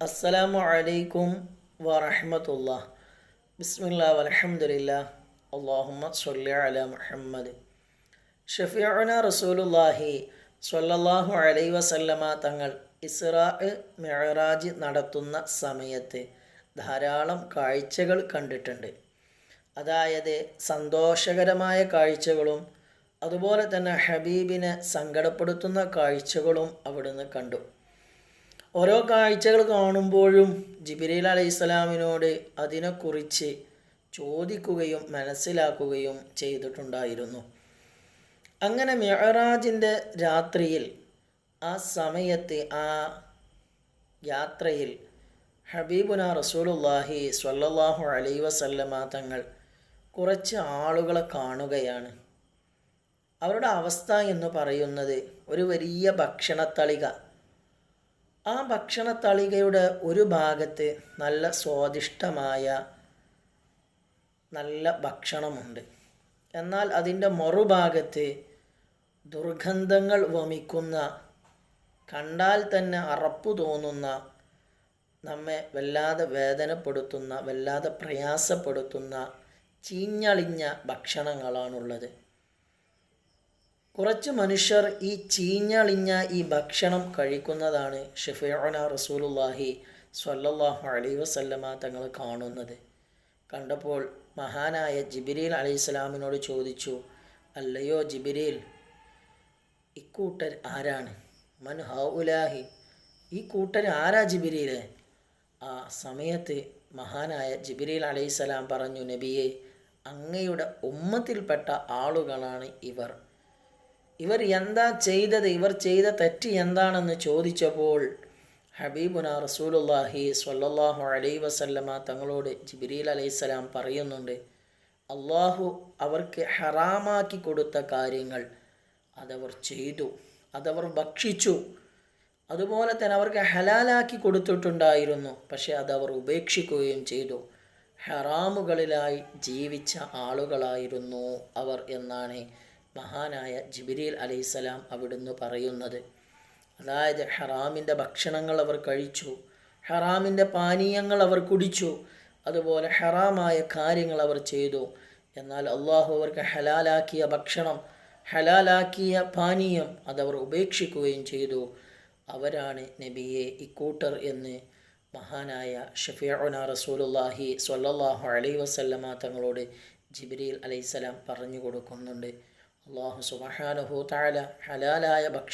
അസ്സലാമു അലൈക്കും വറഹ്മത്തുള്ളാഹി. ബിസ്മില്ലാഹി വൽഹംദുലില്ലാഹ്. അല്ലാഹുമ്മ സ്വല്ലി അലാ മുഹമ്മദ്. ഷഫീഉന റസൂലുള്ളാഹി സ്വല്ലല്ലാഹു അലൈഹി വസല്ലമ തങ്ങൾ ഇസ്റാ മിഅ്റാജ് നടത്തുന്ന സമയത്ത് ധാരാളം കാഴ്ചകൾ കണ്ടിട്ടുണ്ട്. അതായത് സന്തോഷകരമായ കാഴ്ചകളും അതുപോലെ തന്നെ ഹബീബിനെ സങ്കടപ്പെടുത്തുന്ന കാഴ്ചകളും അവിടുന്ന് കണ്ടു. ഓരോ കാഴ്ചകൾ കാണുമ്പോഴും ജിബ്രീൽ അലൈഹിസ്സലാമിനോട് അതിനെക്കുറിച്ച് ചോദിക്കുകയും മനസ്സിലാക്കുകയും ചെയ്തിട്ടുണ്ടായിരുന്നു. അങ്ങനെ മിഅ്റാജിൻ്റെ രാത്രിയിൽ ആ സമയത്ത് ആ യാത്രയിൽ ഹബീബുന റസൂലുള്ളാഹി സ്വല്ലല്ലാഹു അലൈഹി വസല്ലമ തങ്ങൾ കുറച്ച് ആളുകളെ കാണുകയാണ്. അവരുടെ അവസ്ഥ എന്ന് പറയുന്നത് ഒരു വലിയ ഭക്ഷണത്തളിക. ആ ഭക്ഷണത്തളികയുടെ ഒരു ഭാഗത്ത് നല്ല സ്വാദിഷ്ടമായ നല്ല ഭക്ഷണമുണ്ട്. എന്നാൽ അതിൻ്റെ മറുഭാഗത്ത് ദുർഗന്ധങ്ങൾ വമിക്കുന്ന, കണ്ടാൽ തന്നെ അറപ്പു തോന്നുന്ന, നമ്മെ വല്ലാതെ വേദനപ്പെടുത്തുന്ന, വല്ലാതെ പ്രയാസപ്പെടുത്തുന്ന ചീഞ്ഞളിഞ്ഞ ഭക്ഷണങ്ങളാണുള്ളത്. കുറച്ച് മനുഷ്യർ ഈ ചീഞ്ഞളിഞ്ഞ ഈ ഭക്ഷണം കഴിക്കുന്നതാണ് ഷഫീഉന റസൂലുള്ളാഹി സ്വല്ലല്ലാഹു അലൈഹി വസല്ലമ തങ്ങൾ കാണുന്നത്. കണ്ടപ്പോൾ മഹാനായ ജിബ്രീൽ അലൈഹിസ്സലാമിനോട് ചോദിച്ചു, അല്ലയോ ജിബ്രീൽ, ഇക്കൂട്ടർ ആരാണ്? മൻ ഹൗലാഹി, ഈ കൂട്ടർ ആരാ ജിബ്രീലെ? ആ സമയത്ത് മഹാനായ ജിബ്രീൽ അലൈഹിസ്സലാം പറഞ്ഞു, നബിയെ, അങ്ങയുടെ ഉമ്മത്തിൽപ്പെട്ട ആളുകളാണ് ഇവർ. ഇവർ എന്താ ചെയ്തത്? ഇവർ ചെയ്ത തെറ്റ് എന്താണെന്ന് ചോദിച്ചപ്പോൾ ഹബീബുന റസൂലുള്ളാഹി സ്വല്ലല്ലാഹു അലൈഹി വസല്ലമ തങ്ങളോട് ജിബ്രീൽ അലൈഹിസ്സലാം പറയുന്നുണ്ട്, അള്ളാഹു അവർക്ക് ഹറാമാക്കി കൊടുത്ത കാര്യങ്ങൾ അതവർ ചെയ്തു, അതവർ ഭക്ഷിച്ചു. അതുപോലെ തന്നെ അവർക്ക് ഹലാലാക്കി കൊടുത്തിട്ടുണ്ടായിരുന്നു, പക്ഷെ അതവർ ഉപേക്ഷിക്കുകയും ചെയ്തു. ഹറാമുകളിലായി ജീവിച്ച ആളുകളായിരുന്നു അവർ എന്നാണ് മഹാനായ ജിബ്രീൽ അലൈഹിസ്സലാം അവിടുന്ന് പറയുന്നത്. അതായത് ഹറാമിൻ്റെ ഭക്ഷണങ്ങൾ അവർ കഴിച്ചു, ഹറാമിൻ്റെ പാനീയങ്ങൾ അവർ കുടിച്ചു, അതുപോലെ ഹറാമായ കാര്യങ്ങൾ അവർ ചെയ്തു. എന്നാൽ അള്ളാഹു അവർക്ക് ഹലാലാക്കിയ ഭക്ഷണം, ഹലാലാക്കിയ പാനീയം അതവർ ഉപേക്ഷിക്കുകയും ചെയ്തു. അവരാണ് നബിയെ ഇക്കൂട്ടർ എന്ന് മഹാനായ ഷഫീഉന റസൂലുള്ളാഹി സ്വല്ലല്ലാഹു അലൈഹി വസല്ലമ തങ്ങളോട് ജിബ്രീൽ അലൈഹിസ്സലാം പറഞ്ഞു കൊടുക്കുന്നുണ്ട്. അല്ലാഹു സുബ്ഹാനഹു തആല ഹലാലായ ഭക്ഷണം